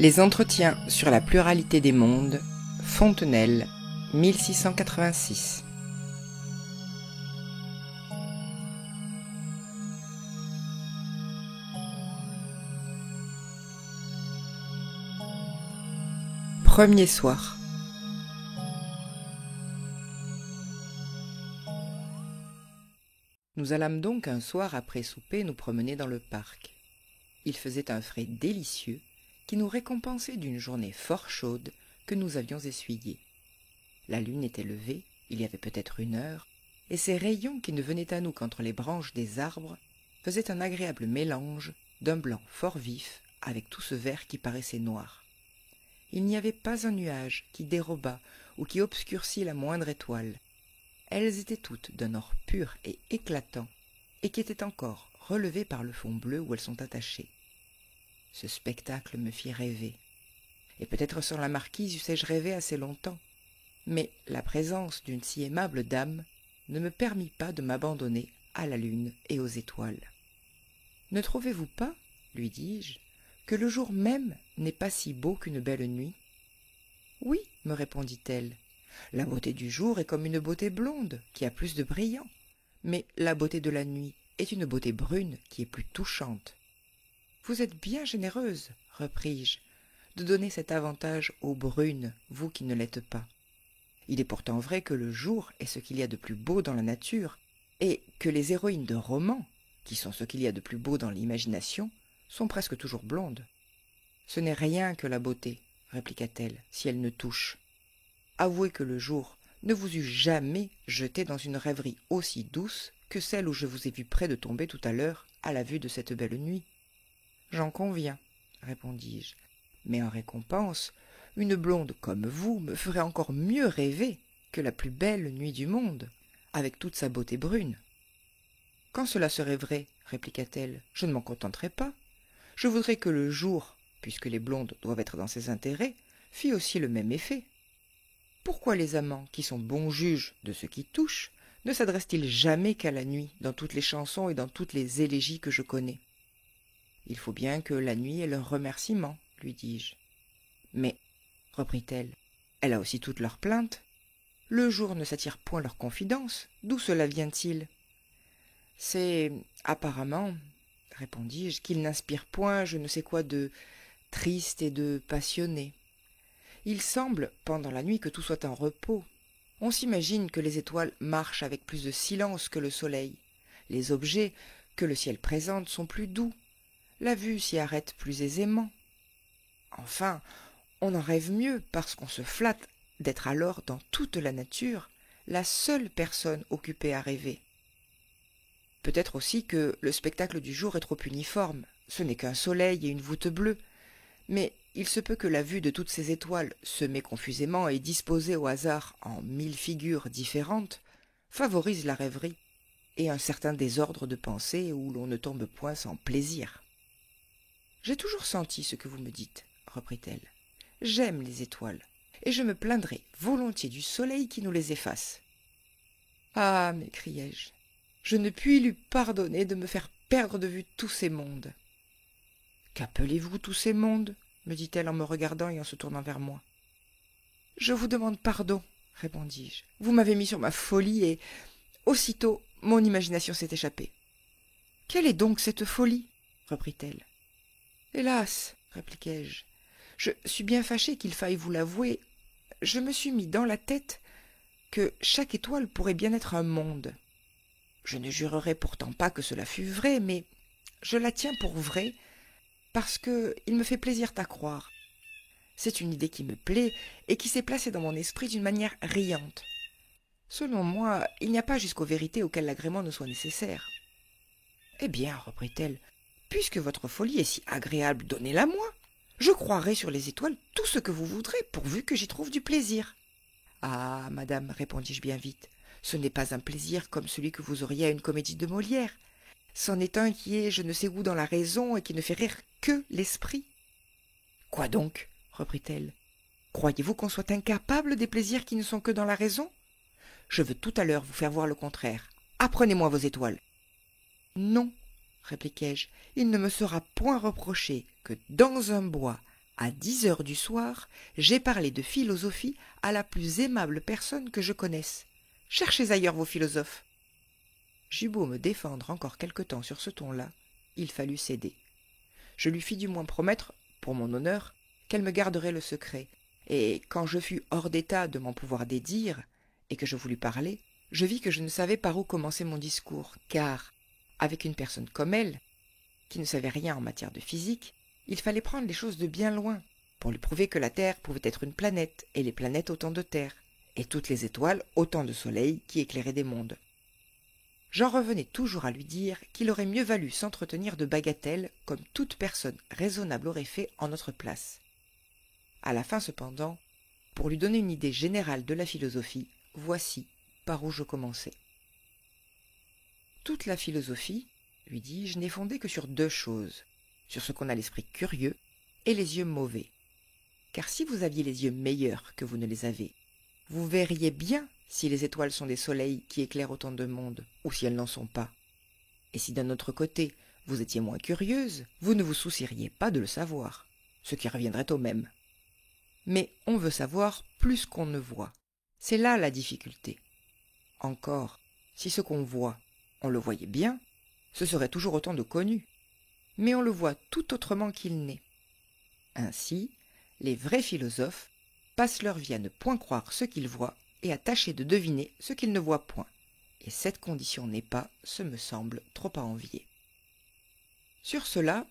Les entretiens sur la pluralité des mondes, Fontenelle, 1686. Premier soir. Nous allâmes donc un soir après souper nous promener dans le parc. Il faisait un frais délicieux qui nous récompensait d'une journée fort chaude que nous avions essuyée. La lune était levée, il y avait peut-être 1 heure, et ses rayons qui ne venaient à nous qu'entre les branches des arbres faisaient un agréable mélange d'un blanc fort vif avec tout ce vert qui paraissait noir. Il n'y avait pas un nuage qui dérobât ou qui obscurcît la moindre étoile. Elles étaient toutes d'un or pur et éclatant, et qui étaient encore relevées par le fond bleu où elles sont attachées. Ce spectacle me fit rêver, et peut-être sans la marquise eussé-je rêvé assez longtemps, mais la présence d'une si aimable dame ne me permit pas de m'abandonner à la lune et aux étoiles. « Ne trouvez-vous pas, lui dis-je, que le jour même n'est pas si beau qu'une belle nuit ?»« Oui, me répondit-elle, la beauté du jour est comme une beauté blonde qui a plus de brillant, mais la beauté de la nuit est une beauté brune qui est plus touchante. » « Vous êtes bien généreuse, repris-je, de donner cet avantage aux brunes, vous qui ne l'êtes pas. Il est pourtant vrai que le jour est ce qu'il y a de plus beau dans la nature, et que les héroïnes de romans, qui sont ce qu'il y a de plus beau dans l'imagination, sont presque toujours blondes. Ce n'est rien que la beauté, répliqua-t-elle, si elle ne touche. Avouez que le jour ne vous eût jamais jeté dans une rêverie aussi douce que celle où je vous ai vu près de tomber tout à l'heure à la vue de cette belle nuit. J'en conviens, répondis-je, mais en récompense, une blonde comme vous me ferait encore mieux rêver que la plus belle nuit du monde, avec toute sa beauté brune. Quand cela serait vrai, répliqua-t-elle, je ne m'en contenterai pas. Je voudrais que le jour, puisque les blondes doivent être dans ses intérêts, fît aussi le même effet. Pourquoi les amants, qui sont bons juges de ce qui touche, ne s'adressent-ils jamais qu'à la nuit, dans toutes les chansons et dans toutes les élégies que je connais ? Il faut bien que la nuit ait leur remerciement, lui dis-je. Mais, reprit-elle, elle a aussi toutes leurs plaintes. Le jour ne s'attire point leurs confidences. D'où cela vient-il ? C'est, apparemment, répondis-je, qu'il n'inspire point je ne sais quoi de triste et de passionné. Il semble, pendant la nuit, que tout soit en repos. On s'imagine que les étoiles marchent avec plus de silence que le soleil. Les objets que le ciel présente sont plus doux. La vue s'y arrête plus aisément. Enfin, on en rêve mieux parce qu'on se flatte d'être alors dans toute la nature la seule personne occupée à rêver. Peut-être aussi que le spectacle du jour est trop uniforme, ce n'est qu'un soleil et une voûte bleue, mais il se peut que la vue de toutes ces étoiles, semées confusément et disposées au hasard en 1000 figures différentes, favorise la rêverie et un certain désordre de pensée où l'on ne tombe point sans plaisir. « J'ai toujours senti ce que vous me dites, reprit-elle. J'aime les étoiles, et je me plaindrai volontiers du soleil qui nous les efface. Ah, m'écriai-je, je ne puis lui pardonner de me faire perdre de vue tous ces mondes. Qu'appelez-vous tous ces mondes ? Me dit-elle en me regardant et en se tournant vers moi. Je vous demande pardon, répondis-je. Vous m'avez mis sur ma folie et, aussitôt, mon imagination s'est échappée. Quelle est donc cette folie ? reprit-elle. Hélas, répliquai-je, je suis bien fâché qu'il faille vous l'avouer. Je me suis mis dans la tête que chaque étoile pourrait bien être un monde. Je ne jurerais pourtant pas que cela fût vrai, mais je la tiens pour vraie parce que il me fait plaisir d'à croire. C'est une idée qui me plaît et qui s'est placée dans mon esprit d'une manière riante. Selon moi, il n'y a pas jusqu'aux vérités auxquelles l'agrément ne soit nécessaire. Eh bien, reprit-elle, puisque votre folie est si agréable, donnez-la-moi. Je croirai sur les étoiles tout ce que vous voudrez, pourvu que j'y trouve du plaisir. Ah, madame, répondis-je bien vite, ce n'est pas un plaisir comme celui que vous auriez à une comédie de Molière. C'en est un qui est je ne sais où dans la raison et qui ne fait rire que l'esprit. Quoi donc ? reprit-elle. Croyez-vous qu'on soit incapable des plaisirs qui ne sont que dans la raison ? Je veux tout à l'heure vous faire voir le contraire. Apprenez-moi vos étoiles. Non, répliquai-je, il ne me sera point reproché que dans un bois, À 10 heures du soir, j'ai parlé de philosophie à la plus aimable personne que je connaisse. Cherchez ailleurs vos philosophes. J'eus beau me défendre encore quelque temps sur ce ton-là, il fallut céder. Je lui fis du moins promettre, pour mon honneur, qu'elle me garderait le secret, et quand je fus hors d'état de m'en pouvoir dédire, et que je voulus parler, je vis que je ne savais par où commencer mon discours, car, avec une personne comme elle, qui ne savait rien en matière de physique, il fallait prendre les choses de bien loin, pour lui prouver que la Terre pouvait être une planète, et les planètes autant de terres, et toutes les étoiles autant de soleils qui éclairaient des mondes. J'en revenais toujours à lui dire qu'il aurait mieux valu s'entretenir de bagatelles comme toute personne raisonnable aurait fait en notre place. À la fin cependant, pour lui donner une idée générale de la philosophie, voici par où je commençai. Toute la philosophie, lui dis-je, n'est fondée que sur deux choses, sur ce qu'on a l'esprit curieux et les yeux mauvais. Car si vous aviez les yeux meilleurs que vous ne les avez, vous verriez bien si les étoiles sont des soleils qui éclairent autant de mondes, ou si elles n'en sont pas. Et si d'un autre côté, vous étiez moins curieuse, vous ne vous soucieriez pas de le savoir, ce qui reviendrait au même. Mais on veut savoir plus qu'on ne voit. C'est là la difficulté. Encore, si ce qu'on voit, on le voyait bien, ce serait toujours autant de connu. Mais on le voit tout autrement qu'il n'est. Ainsi, les vrais philosophes passent leur vie à ne point croire ce qu'ils voient et à tâcher de deviner ce qu'ils ne voient point. Et cette condition n'est pas, ce me semble, trop à envier. Sur cela,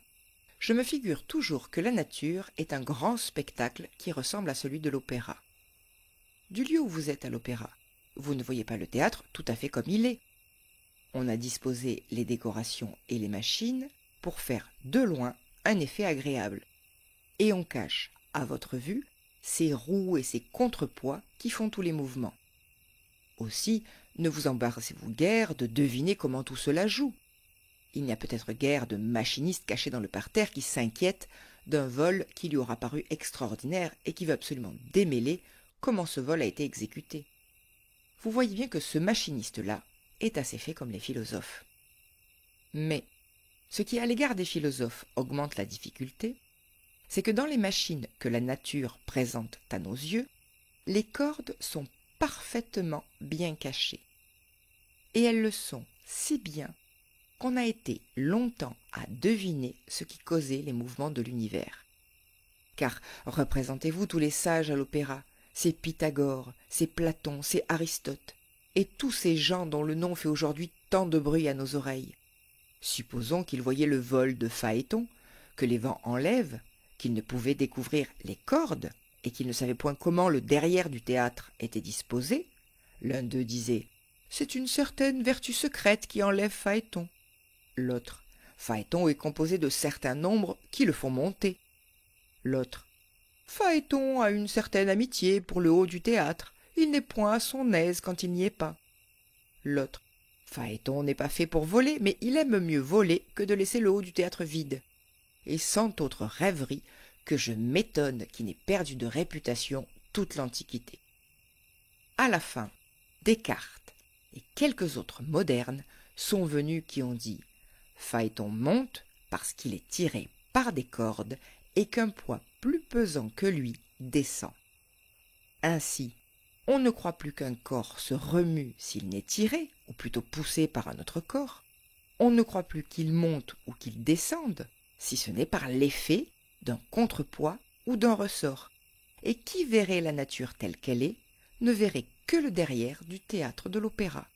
je me figure toujours que la nature est un grand spectacle qui ressemble à celui de l'opéra. Du lieu où vous êtes à l'opéra, vous ne voyez pas le théâtre tout à fait comme il est. On a disposé les décorations et les machines pour faire de loin un effet agréable. Et on cache, à votre vue, ces roues et ces contrepoids qui font tous les mouvements. Aussi, ne vous embarrassez-vous guère de deviner comment tout cela joue. Il n'y a peut-être guère de machiniste caché dans le parterre qui s'inquiète d'un vol qui lui aura paru extraordinaire et qui veut absolument démêler comment ce vol a été exécuté. Vous voyez bien que ce machiniste-là est assez fait comme les philosophes. Mais ce qui à l'égard des philosophes augmente la difficulté, c'est que dans les machines que la nature présente à nos yeux, les cordes sont parfaitement bien cachées. Et elles le sont si bien qu'on a été longtemps à deviner ce qui causait les mouvements de l'univers. Car représentez-vous tous les sages à l'opéra, ces Pythagore, ces Platon, ces Aristote, et tous ces gens dont le nom fait aujourd'hui tant de bruit à nos oreilles. Supposons qu'ils voyaient le vol de Phaéton, que les vents enlèvent, qu'ils ne pouvaient découvrir les cordes, et qu'ils ne savaient point comment le derrière du théâtre était disposé. L'un d'eux disait « C'est une certaine vertu secrète qui enlève Phaéton ». L'autre « Phaéton est composé de certains nombres qui le font monter ». L'autre « Phaéton a une certaine amitié pour le haut du théâtre, il n'est point à son aise quand il n'y est pas. » L'autre « Phaéton n'est pas fait pour voler, mais il aime mieux voler que de laisser le haut du théâtre vide. » Et cent autres rêveries que je m'étonne qui n'ait perdu de réputation toute l'Antiquité. À la fin, Descartes et quelques autres modernes sont venus qui ont dit « Phaéton monte parce qu'il est tiré par des cordes et qu'un poids plus pesant que lui descend. Ainsi, on ne croit plus qu'un corps se remue s'il n'est tiré, ou plutôt poussé par un autre corps. On ne croit plus qu'il monte ou qu'il descende, si ce n'est par l'effet d'un contrepoids ou d'un ressort. Et qui verrait la nature telle qu'elle est, ne verrait que le derrière du théâtre de l'opéra. »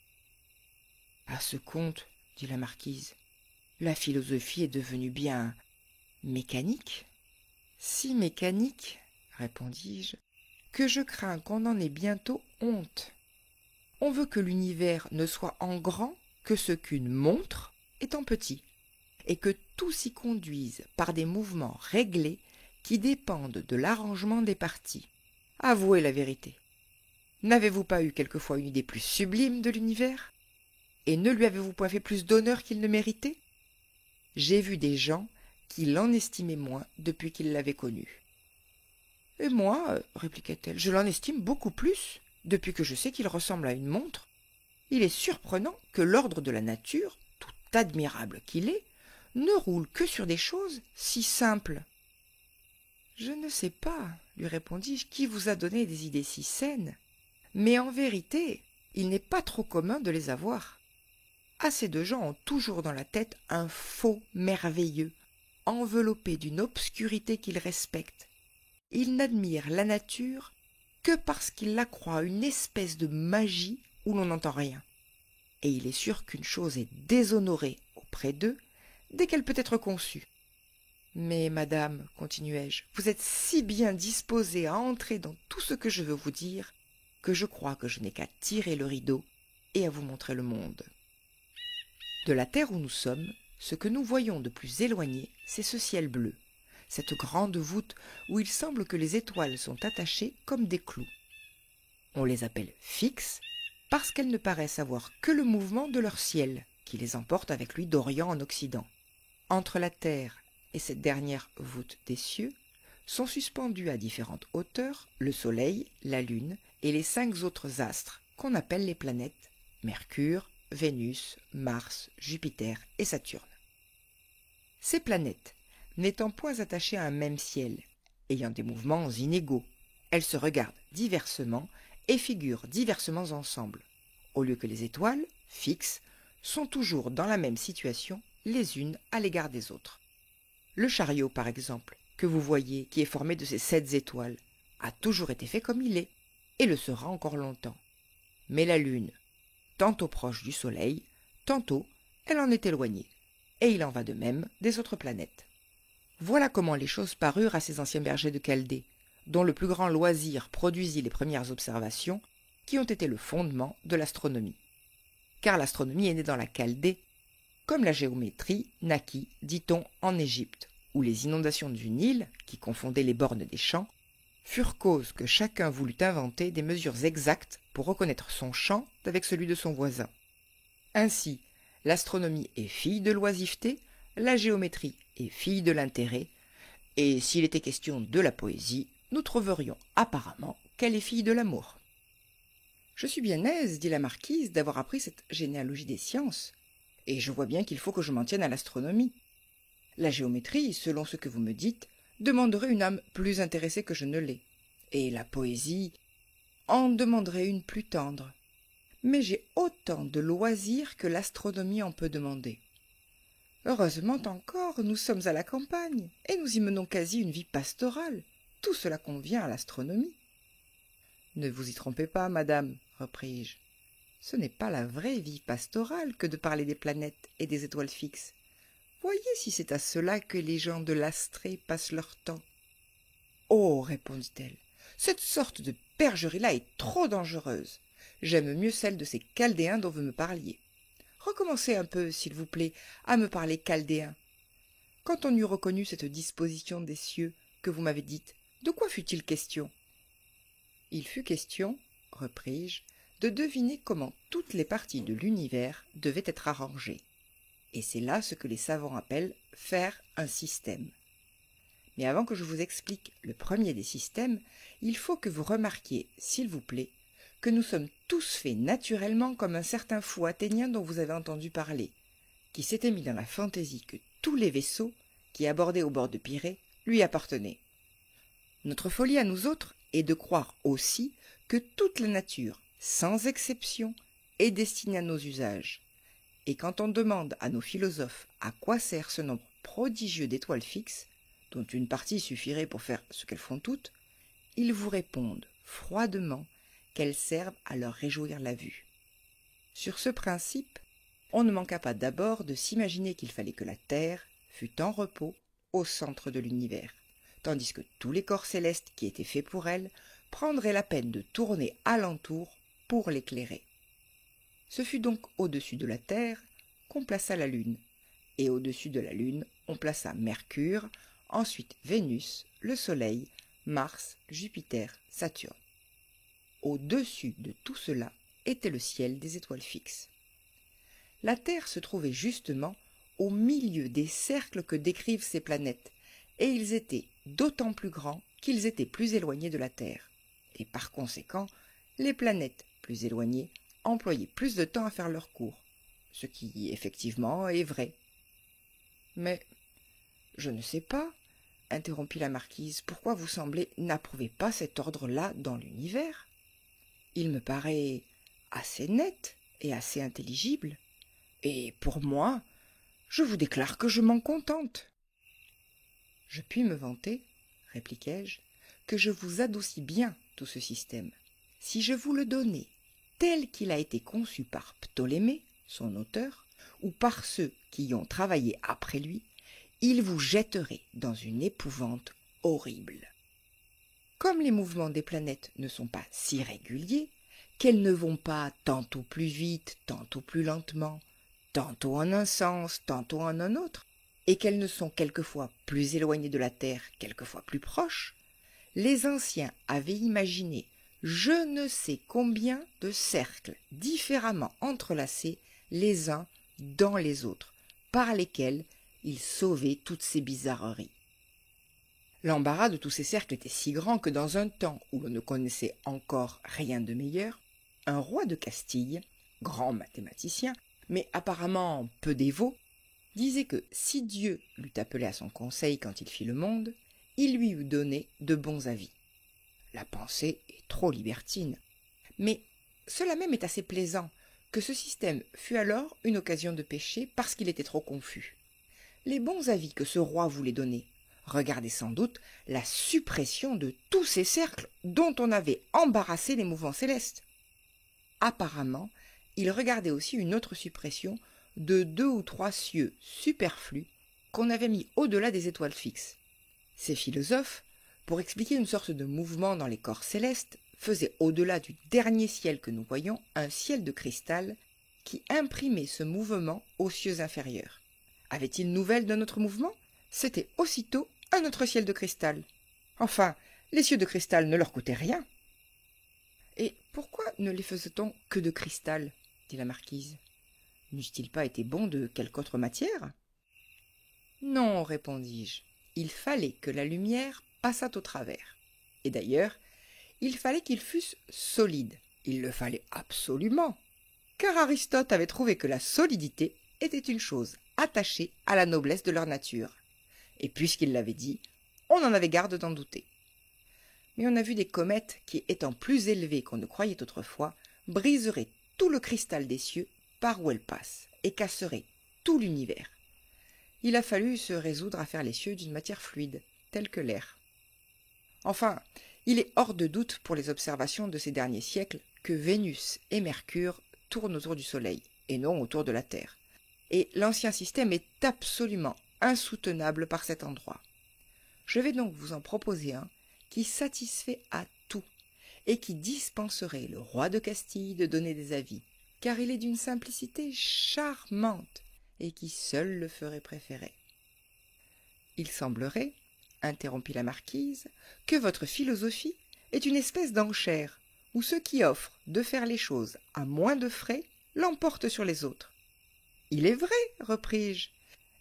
À ce compte, dit la marquise, la philosophie est devenue bien mécanique. Si mécanique, répondis-je, que je crains qu'on en ait bientôt honte. On veut que l'univers ne soit en grand que ce qu'une montre est en petit, et que tout s'y conduise par des mouvements réglés qui dépendent de l'arrangement des parties. Avouez la vérité. N'avez-vous pas eu quelquefois une idée plus sublime de l'univers? Et ne lui avez-vous point fait plus d'honneur qu'il ne méritait? J'ai vu des gens qui l'en estimaient moins depuis qu'ils l'avaient connu. « Et moi, répliqua-t-elle, je l'en estime beaucoup plus, depuis que je sais qu'il ressemble à une montre. Il est surprenant que l'ordre de la nature, tout admirable qu'il est, ne roule que sur des choses si simples. » Je ne sais pas, lui répondis-je, qui vous a donné des idées si saines, mais en vérité, il n'est pas trop commun de les avoir. Assez de gens ont toujours dans la tête un faux merveilleux, enveloppé d'une obscurité qu'ils respectent. Ils n'admirent la nature que parce qu'ils la croient une espèce de magie où l'on n'entend rien. Et il est sûr qu'une chose est déshonorée auprès d'eux dès qu'elle peut être conçue. Mais, madame, continuai-je, vous êtes si bien disposée à entrer dans tout ce que je veux vous dire, que je crois que je n'ai qu'à tirer le rideau et à vous montrer le monde. De la terre où nous sommes, ce que nous voyons de plus éloigné, c'est ce ciel bleu, cette grande voûte où il semble que les étoiles sont attachées comme des clous. On les appelle fixes parce qu'elles ne paraissent avoir que le mouvement de leur ciel, qui les emporte avec lui d'Orient en Occident. Entre la terre et cette dernière voûte des cieux sont suspendus à différentes hauteurs le Soleil, la Lune et les 5 autres astres qu'on appelle les planètes, Mercure, Vénus, Mars, Jupiter et Saturne. Ces planètes, n'étant point attachées à un même ciel, ayant des mouvements inégaux, elles se regardent diversement et figurent diversement ensemble, au lieu que les étoiles, fixes, sont toujours dans la même situation les unes à l'égard des autres. Le chariot, par exemple, que vous voyez, qui est formé de ces 7 étoiles, a toujours été fait comme il est, et le sera encore longtemps. Mais la Lune, tantôt proche du Soleil, tantôt elle en est éloignée, et il en va de même des autres planètes. Voilà comment les choses parurent à ces anciens bergers de Chaldée, dont le plus grand loisir produisit les premières observations qui ont été le fondement de l'astronomie. Car l'astronomie est née dans la Chaldée, comme la géométrie naquit, dit-on, en Égypte, où les inondations du Nil, qui confondaient les bornes des champs, furent cause que chacun voulut inventer des mesures exactes pour reconnaître son champ avec celui de son voisin. Ainsi, l'astronomie est fille de l'oisiveté, la géométrie est fille de l'intérêt, et s'il était question de la poésie, nous trouverions apparemment qu'elle est fille de l'amour. « Je suis bien aise, dit la marquise, d'avoir appris cette généalogie des sciences, et je vois bien qu'il faut que je m'en tienne à l'astronomie. La géométrie, selon ce que vous me dites, demanderait une âme plus intéressée que je ne l'ai, et la poésie en demanderait une plus tendre. Mais j'ai autant de loisirs que l'astronomie en peut demander. Heureusement encore, nous sommes à la campagne, et nous y menons quasi une vie pastorale. Tout cela convient à l'astronomie. »« Ne vous y trompez pas, madame, repris-je. Ce n'est pas la vraie vie pastorale que de parler des planètes et des étoiles fixes. Voyez si c'est à cela que les gens de l'Astrée passent leur temps. »« Oh, répondit-elle, cette sorte de bergerie-là est trop dangereuse. J'aime mieux celle de ces Chaldéens dont vous me parliez. Recommencez un peu, s'il vous plaît, à me parler chaldéen. Quand on eut reconnu cette disposition des cieux que vous m'avez dite, de quoi fut-il question ? » ?»« Il fut question, repris-je, de deviner comment toutes les parties de l'univers devaient être arrangées. Et c'est là ce que les savants appellent faire un système. Mais avant que je vous explique le premier des systèmes, il faut que vous remarquiez, s'il vous plaît, que nous sommes tous faits naturellement comme un certain fou athénien dont vous avez entendu parler, qui s'était mis dans la fantaisie que tous les vaisseaux qui abordaient au bord de Pirée lui appartenaient. Notre folie à nous autres est de croire aussi que toute la nature, sans exception, est destinée à nos usages. Et quand on demande à nos philosophes à quoi sert ce nombre prodigieux d'étoiles fixes, dont une partie suffirait pour faire ce qu'elles font toutes, ils vous répondent froidement qu'elles servent à leur réjouir la vue. Sur ce principe, on ne manqua pas d'abord de s'imaginer qu'il fallait que la Terre fût en repos au centre de l'univers, tandis que tous les corps célestes qui étaient faits pour elle prendraient la peine de tourner alentour pour l'éclairer. Ce fut donc au-dessus de la Terre qu'on plaça la Lune, et au-dessus de la Lune on plaça Mercure, ensuite Vénus, le Soleil, Mars, Jupiter, Saturne. Au-dessus de tout cela était le ciel des étoiles fixes. La Terre se trouvait justement au milieu des cercles que décrivent ces planètes, et ils étaient d'autant plus grands qu'ils étaient plus éloignés de la Terre. Et par conséquent, les planètes plus éloignées employaient plus de temps à faire leur cours, ce qui effectivement est vrai. Mais, je ne sais pas, interrompit la marquise, pourquoi vous semblez n'approuver pas cet ordre-là dans l'univers? Il me paraît assez net et assez intelligible, et pour moi, je vous déclare que je m'en contente. Je puis me vanter, répliquai-je, que je vous adoucis bien tout ce système. Si je vous le donnais tel qu'il a été conçu par Ptolémée, son auteur, ou par ceux qui y ont travaillé après lui, il vous jetterait dans une épouvante horrible. Comme les mouvements des planètes ne sont pas si réguliers, qu'elles ne vont pas tantôt plus vite, tantôt plus lentement, tantôt en un sens, tantôt en un autre, et qu'elles ne sont quelquefois plus éloignées de la Terre, quelquefois plus proches, les anciens avaient imaginé je ne sais combien de cercles différemment entrelacés les uns dans les autres, par lesquels ils sauvaient toutes ces bizarreries. L'embarras de tous ces cercles était si grand que dans un temps où l'on ne connaissait encore rien de meilleur, un roi de Castille, grand mathématicien, mais apparemment peu dévot, disait que si Dieu l'eût appelé à son conseil quand il fit le monde, il lui eût donné de bons avis. La pensée est trop libertine, mais cela même est assez plaisant, que ce système fut alors une occasion de pécher parce qu'il était trop confus. Les bons avis que ce roi voulait donner regardaient sans doute la suppression de tous ces cercles dont on avait embarrassé les mouvements célestes. Apparemment, il regardait aussi une autre suppression de 2 ou 3 cieux superflus qu'on avait mis au-delà des étoiles fixes. Ces philosophes, pour expliquer une sorte de mouvement dans les corps célestes, faisaient au-delà du dernier ciel que nous voyons un ciel de cristal qui imprimait ce mouvement aux cieux inférieurs. Avait-il nouvelle d'un autre mouvement? C'était aussitôt un autre ciel de cristal. Enfin, les cieux de cristal ne leur coûtaient rien. « Et pourquoi ne les faisait-on que de cristal ?» dit la marquise. « N'eussent-ils pas été bons de quelque autre matière ?» Non, répondis-je, il fallait que la lumière passât au travers. Et d'ailleurs, il fallait qu'ils fussent solides. Il le fallait absolument, car Aristote avait trouvé que la solidité était une chose attachée à la noblesse de leur nature. Et puisqu'il l'avait dit, on en avait garde d'en douter. Mais on a vu des comètes qui, étant plus élevées qu'on ne croyait autrefois, briseraient tout le cristal des cieux par où elles passent et casseraient tout l'univers. Il a fallu se résoudre à faire les cieux d'une matière fluide, telle que l'air. Enfin, il est hors de doute pour les observations de ces derniers siècles que Vénus et Mercure tournent autour du Soleil, et non autour de la Terre. Et l'ancien système est absolument insoutenable par cet endroit. Je vais donc vous en proposer un qui satisfait à tout, et qui dispenserait le roi de Castille de donner des avis, car il est d'une simplicité charmante, et qui seul le ferait préférer. Il semblerait, interrompit la marquise, que votre philosophie est une espèce d'enchère, où ceux qui offrent de faire les choses à moins de frais l'emportent sur les autres. Il est vrai, repris-je,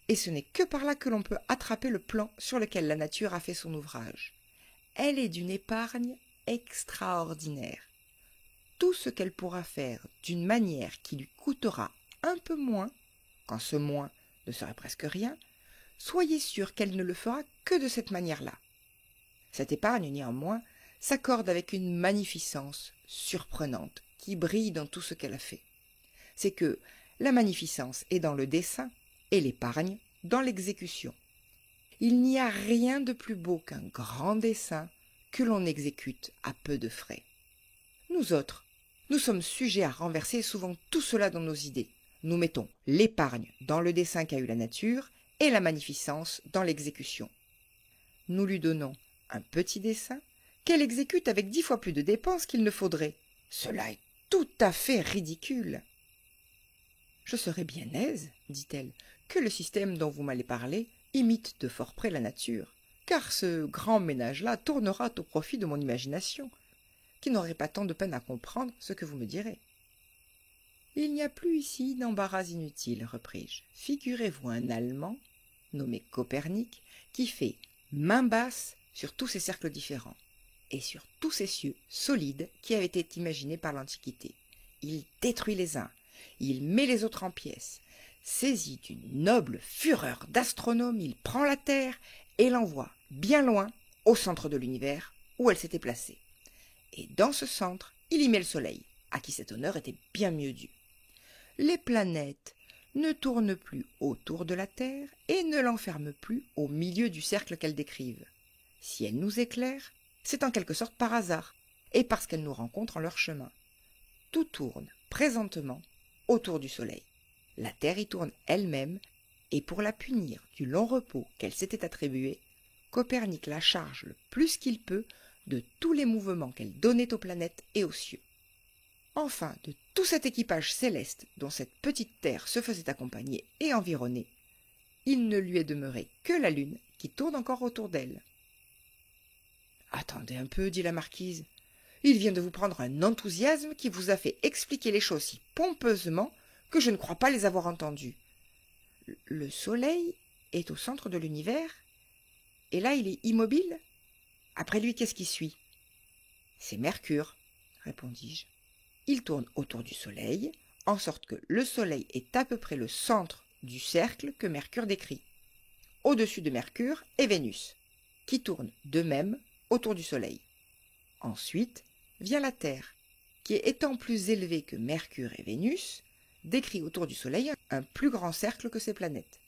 et ce n'est que par là que l'on peut attraper le plan sur lequel la nature a fait son ouvrage. Elle est d'une épargne extraordinaire. Tout ce qu'elle pourra faire d'une manière qui lui coûtera un peu moins, quand ce moins ne serait presque rien, soyez sûr qu'elle ne le fera que de cette manière-là. Cette épargne, néanmoins, s'accorde avec une magnificence surprenante qui brille dans tout ce qu'elle a fait. C'est que la magnificence est dans le dessein et l'épargne dans l'exécution. Il n'y a rien de plus beau qu'un grand dessein que l'on exécute à peu de frais. Nous autres, nous sommes sujets à renverser souvent tout cela dans nos idées. Nous mettons l'épargne dans le dessein qu'a eu la nature et la magnificence dans l'exécution. Nous lui donnons un petit dessein qu'elle exécute avec 10 fois plus de dépenses qu'il ne faudrait. Cela est tout à fait ridicule. « Je serais bien aise, dit-elle, que le système dont vous m'allez parler imite de fort près la nature, car ce grand ménage-là tournera au profit de mon imagination, qui n'aurait pas tant de peine à comprendre ce que vous me direz. » « Il n'y a plus ici d'embarras inutile, repris-je. Figurez-vous un Allemand, nommé Copernic, qui fait main basse sur tous ces cercles différents, et sur tous ces cieux solides qui avaient été imaginés par l'Antiquité. Il détruit les uns, il met les autres en pièces. Saisi d'une noble fureur d'astronome, il prend la Terre et l'envoie bien loin, au centre de l'univers, où elle s'était placée. Et dans ce centre, il y met le soleil, à qui cet honneur était bien mieux dû. Les planètes ne tournent plus autour de la Terre et ne l'enferment plus au milieu du cercle qu'elles décrivent. Si elles nous éclairent, c'est en quelque sorte par hasard, et parce qu'elles nous rencontrent en leur chemin. Tout tourne, présentement, autour du Soleil. La Terre y tourne elle-même, et pour la punir du long repos qu'elle s'était attribué, Copernic la charge le plus qu'il peut de tous les mouvements qu'elle donnait aux planètes et aux cieux. Enfin, de tout cet équipage céleste dont cette petite Terre se faisait accompagner et environner, il ne lui est demeuré que la Lune qui tourne encore autour d'elle. « Attendez un peu, dit la marquise. Il vient de vous prendre un enthousiasme qui vous a fait expliquer les choses si pompeusement que je ne crois pas les avoir entendues. Le Soleil est au centre de l'univers, et là il est immobile. Après lui, qu'est-ce qui suit ? C'est Mercure, répondis-je. Il tourne autour du Soleil, en sorte que le Soleil est à peu près le centre du cercle que Mercure décrit. Au-dessus de Mercure est Vénus, qui tourne de même autour du Soleil. Ensuite vient la Terre, qui, étant plus élevée que Mercure et Vénus, décrit autour du Soleil un plus grand cercle que ses planètes.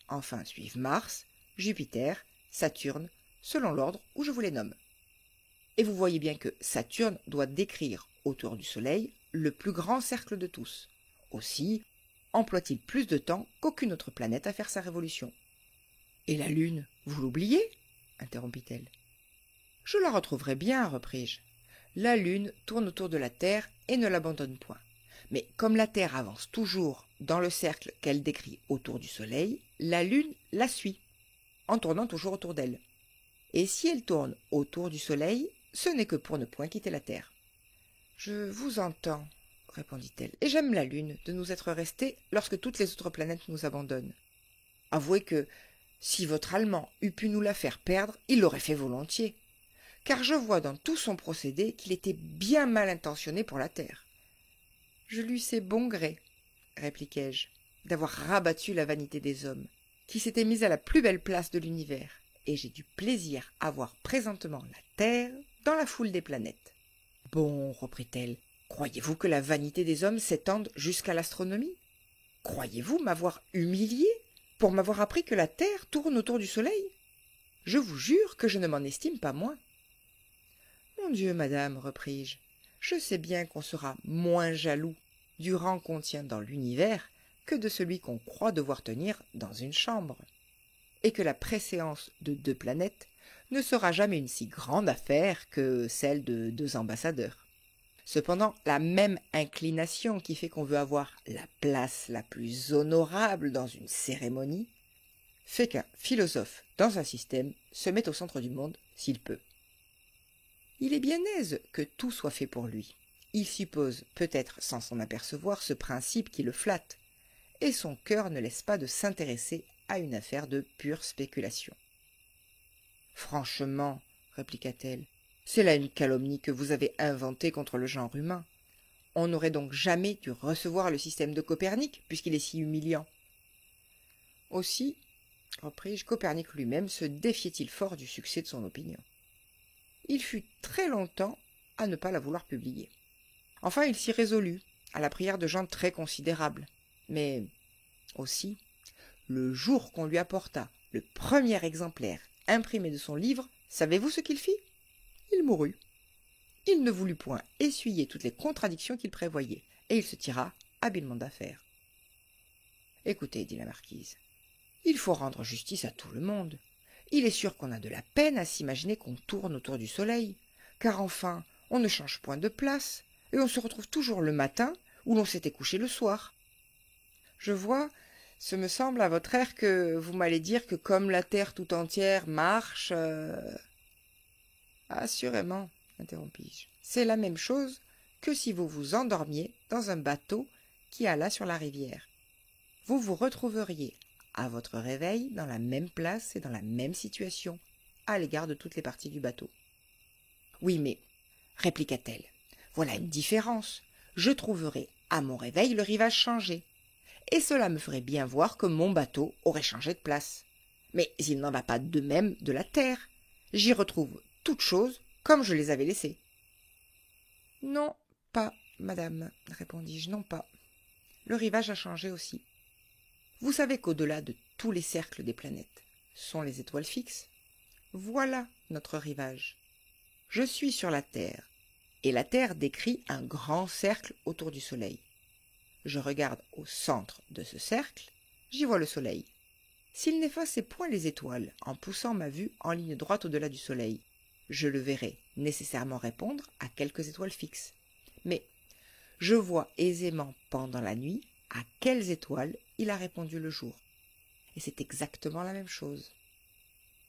Enfin suivent Mars, Jupiter, Saturne, selon l'ordre où je vous les nomme. Et vous voyez bien que Saturne doit décrire autour du Soleil le plus grand cercle de tous. Aussi emploie-t-il plus de temps qu'aucune autre planète à faire sa révolution. « Et la Lune, vous l'oubliez » interrompit-elle. « Je la retrouverai bien, repris-je. La Lune tourne autour de la Terre et ne l'abandonne point. Mais comme la Terre avance toujours dans le cercle qu'elle décrit autour du Soleil, la Lune la suit, en tournant toujours autour d'elle. Et si elle tourne autour du Soleil, ce n'est que pour ne point quitter la Terre. »« Je vous entends, répondit-elle, et j'aime la Lune de nous être restée lorsque toutes les autres planètes nous abandonnent. Avouez que, si votre Allemand eût pu nous la faire perdre, il l'aurait fait volontiers, car je vois dans tout son procédé qu'il était bien mal intentionné pour la Terre. »« Je lui sais bon gré, répliquai-je, d'avoir rabattu la vanité des hommes, qui s'était mise à la plus belle place de l'univers, et j'ai du plaisir à voir présentement la Terre dans la foule des planètes. »« Bon, reprit-elle, croyez-vous que la vanité des hommes s'étende jusqu'à l'astronomie ? Croyez-vous m'avoir humilié pour m'avoir appris que la Terre tourne autour du Soleil ? Je vous jure que je ne m'en estime pas moins. »« Mon Dieu, madame, repris-je, je sais bien qu'on sera moins jaloux du rang qu'on tient dans l'univers que de celui qu'on croit devoir tenir dans une chambre, et que la préséance de 2 planètes ne sera jamais une si grande affaire que celle de 2 ambassadeurs. Cependant, la même inclination qui fait qu'on veut avoir la place la plus honorable dans une cérémonie fait qu'un philosophe dans un système se met au centre du monde s'il peut. Il est bien aise que tout soit fait pour lui. Il suppose, peut-être sans s'en apercevoir, ce principe qui le flatte, et son cœur ne laisse pas de s'intéresser à une affaire de pure spéculation. « Franchement, répliqua-t-elle, c'est là une calomnie que vous avez inventée contre le genre humain. On n'aurait donc jamais dû recevoir le système de Copernic, puisqu'il est si humiliant. » Aussi, repris-je, Copernic lui-même se défiait-il fort du succès de son opinion. Il fut très longtemps à ne pas la vouloir publier. Enfin, il s'y résolut, à la prière de gens très considérables. Mais aussi, le jour qu'on lui apporta le premier exemplaire imprimé de son livre, savez-vous ce qu'il fit ? Il mourut. Il ne voulut point essuyer toutes les contradictions qu'il prévoyait, et il se tira habilement d'affaire. « Écoutez, dit la marquise, il faut rendre justice à tout le monde. Il est sûr qu'on a de la peine à s'imaginer qu'on tourne autour du soleil, car enfin, on ne change point de place, et on se retrouve toujours le matin où l'on s'était couché le soir. Je vois, ce me semble à votre air que vous m'allez dire que comme la terre tout entière marche... Assurément, interrompis-je, c'est la même chose que si vous vous endormiez dans un bateau qui alla sur la rivière. Vous vous retrouveriez à votre réveil dans la même place et dans la même situation à l'égard de toutes les parties du bateau. « Oui, mais, répliqua-t-elle, voilà une différence. Je trouverai à mon réveil le rivage changé, et cela me ferait bien voir que mon bateau aurait changé de place. Mais il n'en va pas de même de la terre. J'y retrouve toutes choses comme je les avais laissées. Non, pas, madame, répondis-je, non pas. Le rivage a changé aussi. Vous savez qu'au-delà de tous les cercles des planètes sont les étoiles fixes. Voilà notre rivage. Je suis sur la Terre, et la Terre décrit un grand cercle autour du Soleil. Je regarde au centre de ce cercle, j'y vois le Soleil. S'il n'effaçait point les étoiles en poussant ma vue en ligne droite au-delà du Soleil, je le verrais nécessairement répondre à quelques étoiles fixes. Mais je vois aisément pendant la nuit à quelles étoiles il a répondu le jour. Et c'est exactement la même chose.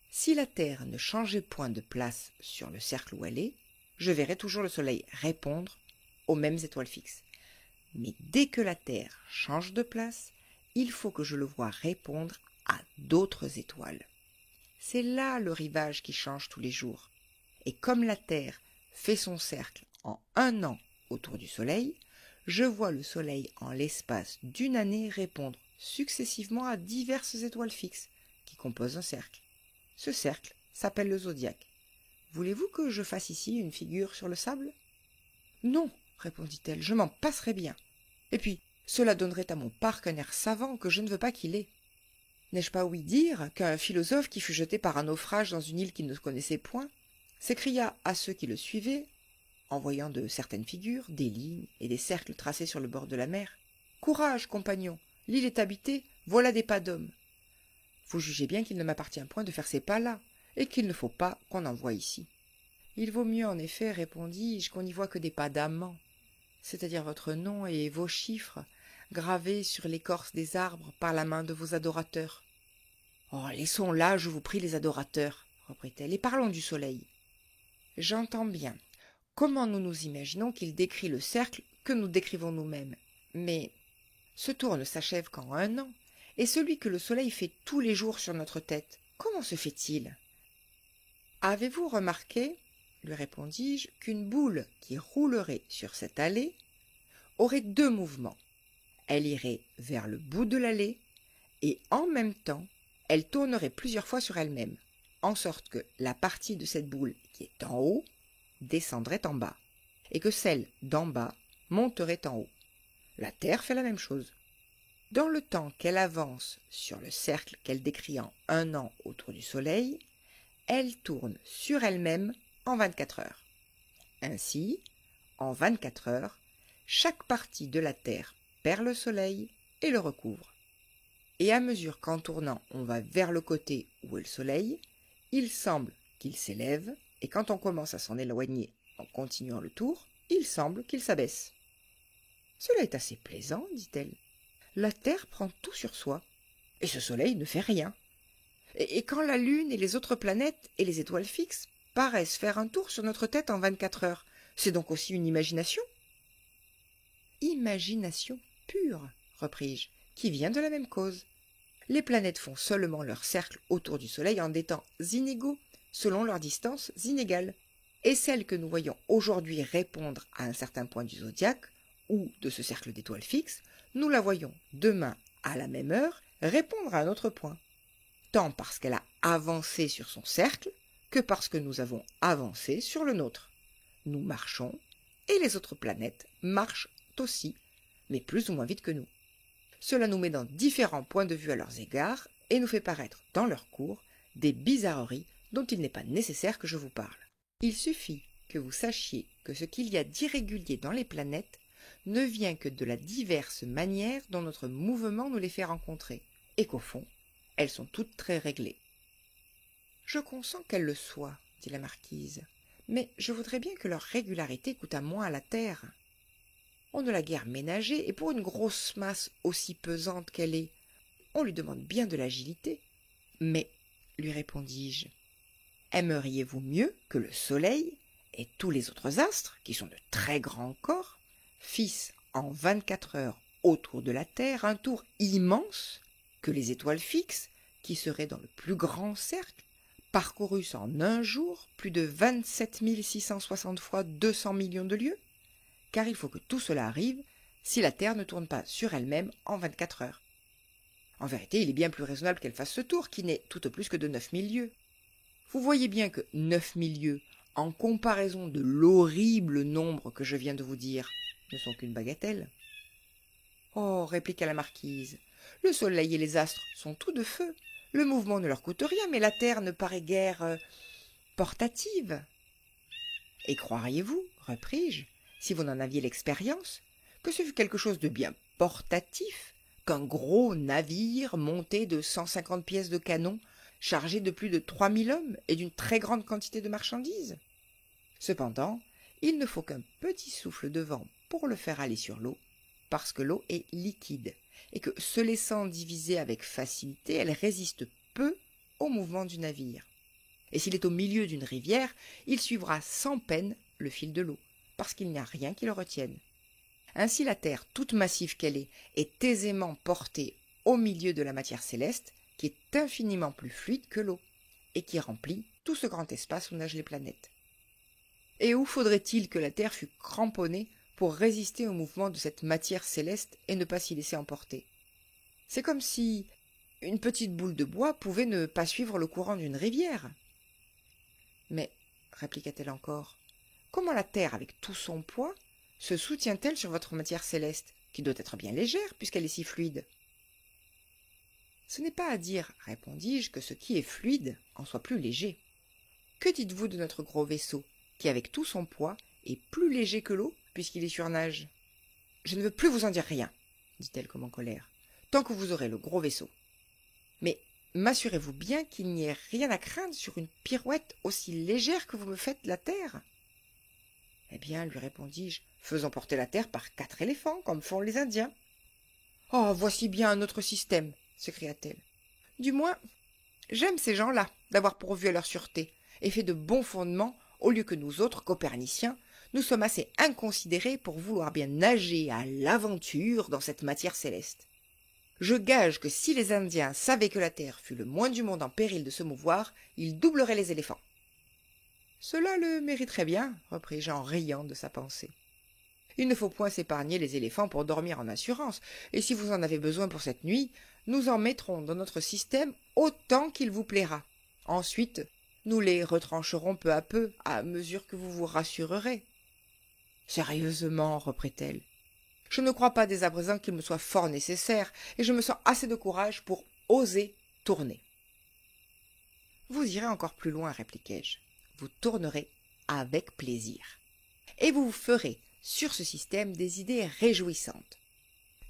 Si la Terre ne changeait point de place sur le cercle où elle est, je verrais toujours le Soleil répondre aux mêmes étoiles fixes. Mais dès que la Terre change de place, il faut que je le voie répondre à d'autres étoiles. C'est là le rivage qui change tous les jours. Et comme la Terre fait son cercle en 1 an autour du Soleil, je vois le Soleil en l'espace d'une année répondre successivement à diverses étoiles fixes qui composent un cercle. Ce cercle s'appelle le zodiaque. Voulez-vous que je fasse ici une figure sur le sable? Non, répondit-elle, je m'en passerai bien. Et puis, cela donnerait à mon parc un air savant que je ne veux pas qu'il ait. N'ai-je pas ouï dire qu'un philosophe qui fut jeté par un naufrage dans une île qu'il ne connaissait point, s'écria à ceux qui le suivaient, en voyant de certaines figures, des lignes et des cercles tracés sur le bord de la mer. « Courage, compagnons, l'île est habitée, voilà des pas d'hommes. » Vous jugez bien qu'il ne m'appartient point de faire ces pas-là, et qu'il ne faut pas qu'on en voie ici. Il vaut mieux, en effet, répondis-je, qu'on n'y voit que des pas d'amants, c'est-à-dire votre nom et vos chiffres, gravés sur l'écorce des arbres par la main de vos adorateurs. « Oh, laissons là, je vous prie, les adorateurs, reprit-elle, et parlons du soleil. J'entends bien. Comment nous nous imaginons qu'il décrit le cercle que nous décrivons nous-mêmes? Mais ce tour ne s'achève qu'en 1 an, et celui que le soleil fait tous les jours sur notre tête, comment se fait-il? Avez-vous remarqué, lui répondis-je, qu'une boule qui roulerait sur cette allée aurait 2 mouvements. Elle irait vers le bout de l'allée, et en même temps, elle tournerait plusieurs fois sur elle-même, en sorte que la partie de cette boule qui est en haut descendrait en bas, et que celle d'en bas monterait en haut. La Terre fait la même chose. Dans le temps qu'elle avance sur le cercle qu'elle décrit en 1 an autour du Soleil, elle tourne sur elle-même en 24 heures. Ainsi, en 24 heures, chaque partie de la Terre perd le Soleil et le recouvre. Et à mesure qu'en tournant on va vers le côté où est le Soleil, il semble qu'il s'élève, et quand on commence à s'en éloigner en continuant le tour, il semble qu'il s'abaisse. « Cela est assez plaisant, dit-elle. La Terre prend tout sur soi, et ce Soleil ne fait rien. Et quand la Lune et les autres planètes et les étoiles fixes paraissent faire un tour sur notre tête en 24 heures, c'est donc aussi une imagination? » « Imagination pure, repris-je, qui vient de la même cause. Les planètes font seulement leur cercle autour du Soleil en des temps inégaux, selon leurs distances inégales. Et celles que nous voyons aujourd'hui répondre à un certain point du zodiaque, ou de ce cercle d'étoiles fixes, nous la voyons demain, à la même heure, répondre à un autre point, tant parce qu'elle a avancé sur son cercle, que parce que nous avons avancé sur le nôtre. Nous marchons, et les autres planètes marchent aussi, mais plus ou moins vite que nous. Cela nous met dans différents points de vue à leurs égards, et nous fait paraître dans leur cours des bizarreries dont il n'est pas nécessaire que je vous parle. Il suffit que vous sachiez que ce qu'il y a d'irrégulier dans les planètes ne vient que de la diverse manière dont notre mouvement nous les fait rencontrer, et qu'au fond, elles sont toutes très réglées. « Je consens qu'elles le soient, dit la marquise, mais je voudrais bien que leur régularité coûtât moins à la Terre. On ne l'a guère ménagée, et pour une grosse masse aussi pesante qu'elle est, on lui demande bien de l'agilité. Mais, lui répondis-je, aimeriez-vous mieux que le Soleil et tous les autres astres, qui sont de très grands corps, fissent en 24 heures autour de la Terre un tour immense, que les étoiles fixes, qui seraient dans le plus grand cercle, parcourussent en un jour plus de 27 660 fois 200 millions de lieues? Car il faut que tout cela arrive si la Terre ne tourne pas sur elle-même en 24 heures. En vérité, il est bien plus raisonnable qu'elle fasse ce tour, qui n'est tout au plus que de 9 000 lieues. Vous voyez bien que 9000 lieues, en comparaison de l'horrible nombre que je viens de vous dire, ne sont qu'une bagatelle. Oh, répliqua la marquise, le soleil et les astres sont tout de feu. Le mouvement ne leur coûte rien, mais la terre ne paraît guère portative. Et croiriez-vous, repris-je, si vous en aviez l'expérience, que ce fût quelque chose de bien portatif qu'un gros navire monté de 150 pièces de canon, chargé de plus de 3000 hommes et d'une très grande quantité de marchandises? Cependant, il ne faut qu'un petit souffle de vent pour le faire aller sur l'eau, parce que l'eau est liquide, et que, se laissant diviser avec facilité, elle résiste peu au mouvement du navire. Et s'il est au milieu d'une rivière, il suivra sans peine le fil de l'eau, parce qu'il n'y a rien qui le retienne. Ainsi la terre, toute massive qu'elle est aisément portée au milieu de la matière céleste, qui est infiniment plus fluide que l'eau, et qui remplit tout ce grand espace où nagent les planètes. Et où faudrait-il que la terre fût cramponnée pour résister au mouvement de cette matière céleste et ne pas s'y laisser emporter? C'est comme si une petite boule de bois pouvait ne pas suivre le courant d'une rivière. Mais, répliqua-t-elle encore, comment la terre, avec tout son poids, se soutient-elle sur votre matière céleste, qui doit être bien légère, puisqu'elle est si fluide? Ce n'est pas à dire, répondis-je, que ce qui est fluide en soit plus léger. Que dites-vous de notre gros vaisseau, qui, avec tout son poids, est plus léger que l'eau, puisqu'il est sur nage? Je ne veux plus vous en dire rien, dit-elle comme en colère, tant que vous aurez le gros vaisseau. Mais m'assurez-vous bien qu'il n'y ait rien à craindre sur une pirouette aussi légère que vous me faites la terre? Eh bien, lui répondis-je, faisons porter la terre par 4 éléphants, comme font les Indiens. Oh, voici bien un autre système, s'écria-t-elle. Du moins, j'aime ces gens-là d'avoir pourvu à leur sûreté et fait de bons fondements, au lieu que nous autres coperniciens, nous sommes assez inconsidérés pour vouloir bien nager à l'aventure dans cette matière céleste. Je gage que si les Indiens savaient que la terre fût le moins du monde en péril de se mouvoir, ils doubleraient les éléphants. Cela le mériterait bien, repris-je en riant de sa pensée. Il ne faut point s'épargner les éléphants pour dormir en assurance, et si vous en avez besoin pour cette nuit, nous en mettrons dans notre système autant qu'il vous plaira. Ensuite, nous les retrancherons peu à mesure que vous vous rassurerez. Sérieusement, reprit-elle, je ne crois pas dès à présent qu'il me soit fort nécessaire, et je me sens assez de courage pour oser tourner. Vous irez encore plus loin, répliquai-je. Vous tournerez avec plaisir. Et vous vous ferez, sur ce système, des idées réjouissantes.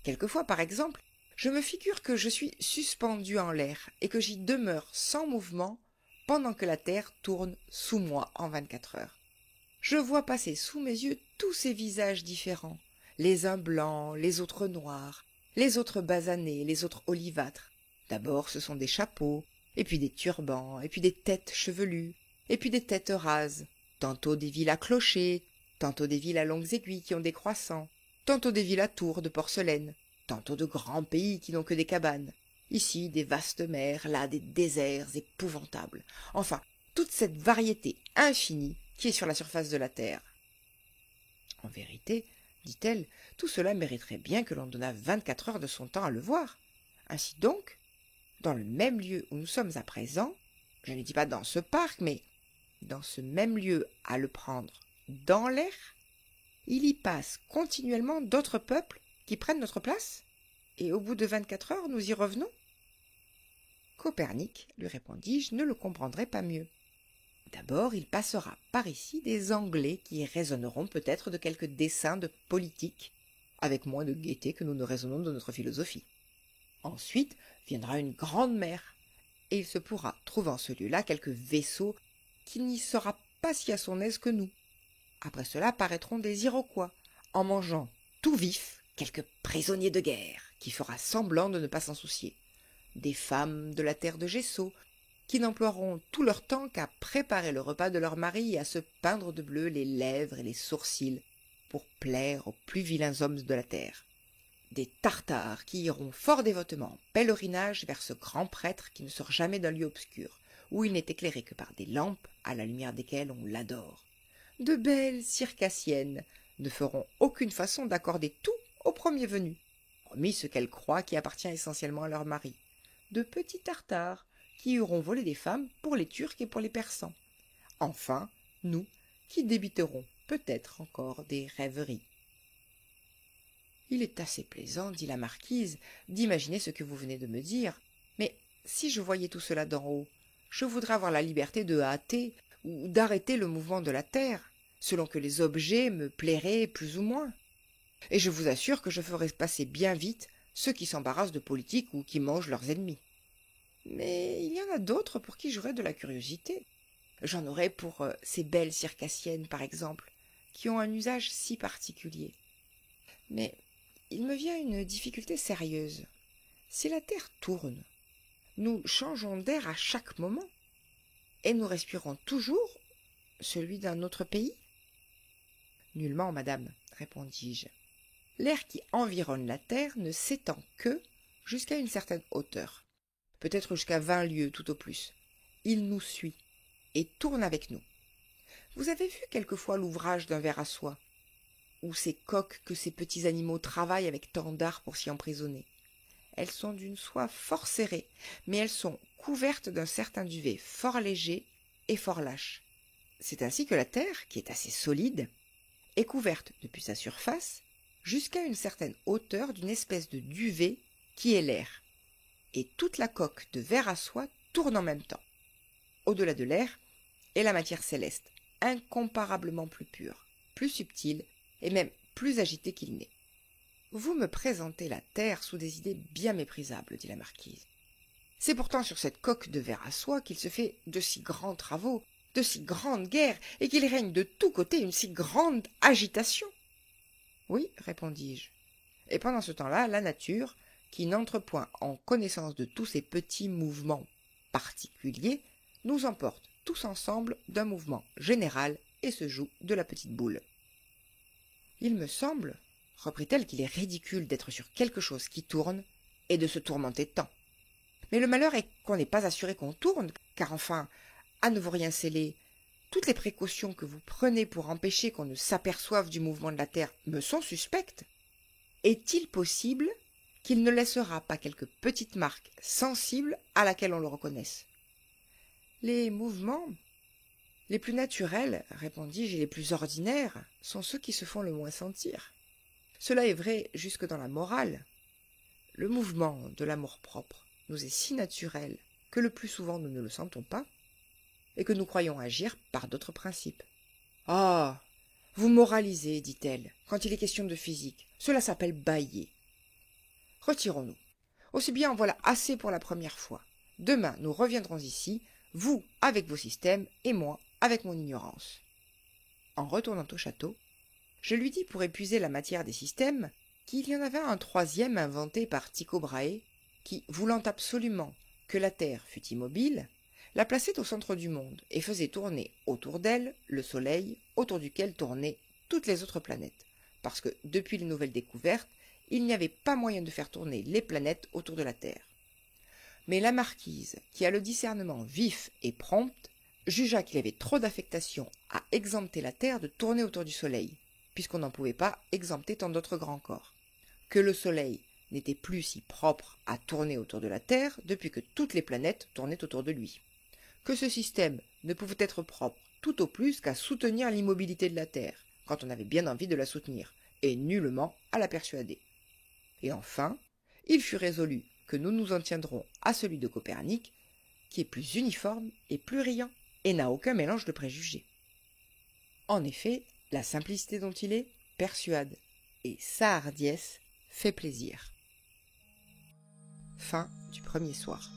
Quelquefois, par exemple, je me figure que je suis suspendu en l'air et que j'y demeure sans mouvement pendant que la terre tourne sous moi en 24 heures. Je vois passer sous mes yeux tous ces visages différents, les uns blancs, les autres noirs, les autres basanés, les autres olivâtres. D'abord ce sont des chapeaux, et puis des turbans, et puis des têtes chevelues, et puis des têtes rases, tantôt des villes à clochers, tantôt des villes à longues aiguilles qui ont des croissants, tantôt des villes à tours de porcelaine, tantôt de grands pays qui n'ont que des cabanes, ici des vastes mers, là des déserts épouvantables, enfin toute cette variété infinie qui est sur la surface de la terre. En vérité, dit-elle, tout cela mériterait bien que l'on donnât 24 heures de son temps à le voir. Ainsi donc, dans le même lieu où nous sommes à présent, je ne dis pas dans ce parc, mais dans ce même lieu à le prendre dans l'air, il y passe continuellement d'autres peuples qui prennent notre place, et au bout de 24 heures, nous y revenons. Copernic, lui répondis-je, ne le comprendrait pas mieux. D'abord, il passera par ici des Anglais qui raisonneront peut-être de quelques desseins de politique, avec moins de gaieté que nous ne raisonnons de notre philosophie. Ensuite viendra une grande mer, et il se pourra trouver en ce lieu-là quelques vaisseaux qui n'y sera pas si à son aise que nous. Après cela paraîtront des Iroquois, en mangeant tout vif quelques prisonniers de guerre, qui fera semblant de ne pas s'en soucier, des femmes de la terre de Gesso, qui n'emploieront tout leur temps qu'à préparer le repas de leur mari et à se peindre de bleu les lèvres et les sourcils pour plaire aux plus vilains hommes de la terre, des Tartares qui iront fort dévotement en pèlerinage vers ce grand prêtre qui ne sort jamais d'un lieu obscur, où il n'est éclairé que par des lampes à la lumière desquelles on l'adore. De belles circassiennes ne feront aucune façon d'accorder tout au premier venu, hormis ce qu'elles croient qui appartient essentiellement à leur mari. De petits Tartares qui euront volé des femmes pour les Turcs et pour les Persans. Enfin, nous, qui débiterons peut-être encore des rêveries. Il est assez plaisant, dit la marquise, d'imaginer ce que vous venez de me dire, mais si je voyais tout cela d'en haut, je voudrais avoir la liberté de hâter ou d'arrêter le mouvement de la terre, selon que les objets me plairaient plus ou moins. Et je vous assure que je ferais passer bien vite ceux qui s'embarrassent de politique ou qui mangent leurs ennemis. Mais il y en a d'autres pour qui j'aurais de la curiosité. J'en aurais pour ces belles circassiennes, par exemple, qui ont un usage si particulier. Mais il me vient une difficulté sérieuse. Si la Terre tourne, nous changeons d'air à chaque moment, et nous respirons toujours celui d'un autre pays? Nullement, madame, répondis-je. L'air qui environne la Terre ne s'étend que jusqu'à une certaine hauteur, peut-être jusqu'à 20 lieues tout au plus. Il nous suit et tourne avec nous. Vous avez vu quelquefois l'ouvrage d'un ver à soie, ou ces coques que ces petits animaux travaillent avec tant d'art pour s'y emprisonner. Elles sont d'une soie fort serrée, mais elles sont couvertes d'un certain duvet fort léger et fort lâche. C'est ainsi que la Terre, qui est assez solide, est couverte depuis sa surface jusqu'à une certaine hauteur d'une espèce de duvet qui est l'air, et toute la coque de verre à soie tourne en même temps. Au-delà de l'air est la matière céleste, incomparablement plus pure, plus subtile et même plus agitée qu'il n'est. Vous me présentez la Terre sous des idées bien méprisables, dit la marquise. C'est pourtant sur cette coque de verre à soie qu'il se fait de si grands travaux, de si grandes guerres, et qu'il règne de tous côtés une si grande agitation. Oui, répondis-je. Et pendant ce temps-là, la nature, qui n'entre point en connaissance de tous ces petits mouvements particuliers, nous emporte tous ensemble d'un mouvement général et se joue de la petite boule. Il me semble, reprit-elle, qu'il est ridicule d'être sur quelque chose qui tourne et de se tourmenter tant. Mais le malheur est qu'on n'est pas assuré qu'on tourne, car enfin, à ne vous rien sceller, toutes les précautions que vous prenez pour empêcher qu'on ne s'aperçoive du mouvement de la Terre me sont suspectes. Est-il possible qu'il ne laissera pas quelque petite marque sensible à laquelle on le reconnaisse? Les mouvements les plus naturels, répondis-je, et les plus ordinaires, sont ceux qui se font le moins sentir. Cela est vrai jusque dans la morale. Le mouvement de l'amour-propre nous est si naturel que le plus souvent nous ne le sentons pas, et que nous croyons agir par d'autres principes. « Ah, vous moralisez, dit-elle, quand il est question de physique. Cela s'appelle bâiller. Retirons-nous. Aussi bien en voilà assez pour la première fois. Demain, nous reviendrons ici, vous avec vos systèmes et moi avec mon ignorance. » En retournant au château, je lui dis pour épuiser la matière des systèmes qu'il y en avait un troisième inventé par Tycho Brahe qui, voulant absolument que la Terre fût immobile, la plaçait au centre du monde et faisait tourner autour d'elle le Soleil autour duquel tournaient toutes les autres planètes, parce que depuis les nouvelles découvertes, il n'y avait pas moyen de faire tourner les planètes autour de la Terre. Mais la marquise, qui a le discernement vif et prompt, jugea qu'il y avait trop d'affectation à exempter la Terre de tourner autour du Soleil, puisqu'on n'en pouvait pas exempter tant d'autres grands corps, que le Soleil n'était plus si propre à tourner autour de la Terre depuis que toutes les planètes tournaient autour de lui, que ce système ne pouvait être propre tout au plus qu'à soutenir l'immobilité de la Terre, quand on avait bien envie de la soutenir, et nullement à la persuader. Et enfin, il fut résolu que nous nous en tiendrons à celui de Copernic, qui est plus uniforme et plus riant, et n'a aucun mélange de préjugés. En effet, la simplicité dont il est persuade, et sa hardiesse fait plaisir. Fin du premier soir.